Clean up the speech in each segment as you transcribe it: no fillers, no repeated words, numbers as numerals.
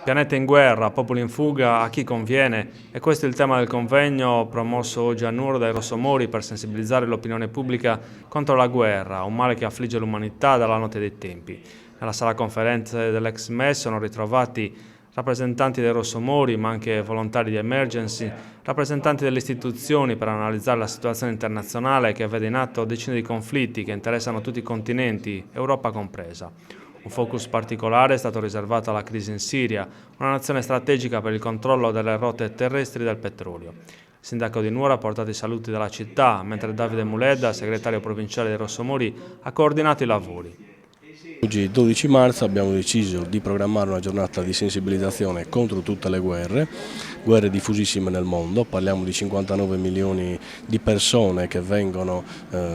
Pianeta in guerra, popoli in fuga, a chi conviene? E questo è il tema del convegno promosso oggi a Nuoro dai Rossomori per sensibilizzare l'opinione pubblica contro la guerra, un male che affligge l'umanità dalla notte dei tempi. Nella sala conferenze dell'ex MES sono ritrovati rappresentanti dei Rossomori, ma anche volontari di Emergency, rappresentanti delle istituzioni per analizzare la situazione internazionale che vede in atto decine di conflitti che interessano tutti i continenti, Europa compresa. Un focus particolare è stato riservato alla crisi in Siria, una nazione strategica per il controllo delle rotte terrestri del petrolio. Il sindaco di Nuoro ha portato i saluti dalla città, mentre Davide Muledda, segretario provinciale dei Rossomori, ha coordinato i lavori. Oggi 12 marzo abbiamo deciso di programmare una giornata di sensibilizzazione contro tutte le guerre diffusissime nel mondo. Parliamo di 59 milioni di persone che vengono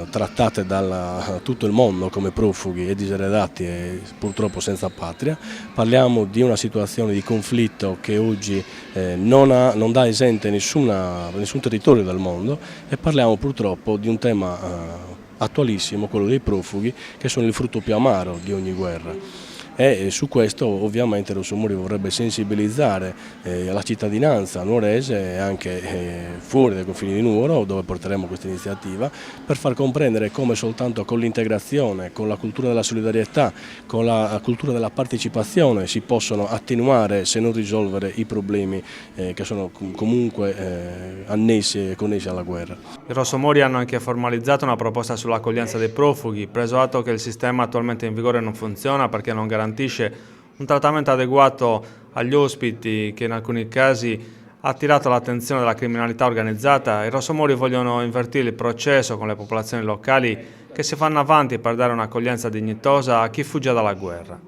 trattate da tutto il mondo come profughi e diseredati e purtroppo senza patria. Parliamo di una situazione di conflitto che oggi non dà esente nessun territorio del mondo, e parliamo purtroppo di un tema attualissimo, quello dei profughi, che sono il frutto più amaro di ogni guerra. E su questo ovviamente Rossomori vorrebbe sensibilizzare la cittadinanza nuorese e anche fuori dai confini di Nuoro, dove porteremo questa iniziativa, per far comprendere come soltanto con l'integrazione, con la cultura della solidarietà, con la cultura della partecipazione si possono attenuare, se non risolvere, i problemi che sono comunque annessi e connessi alla guerra. I Rossomori hanno anche formalizzato una proposta sull'accoglienza dei profughi, preso atto che il sistema attualmente in vigore non funziona perché non garantisce un trattamento adeguato agli ospiti, che in alcuni casi ha attirato l'attenzione della criminalità organizzata. I Rossomori vogliono invertire il processo con le popolazioni locali che si fanno avanti per dare un'accoglienza dignitosa a chi fugge dalla guerra.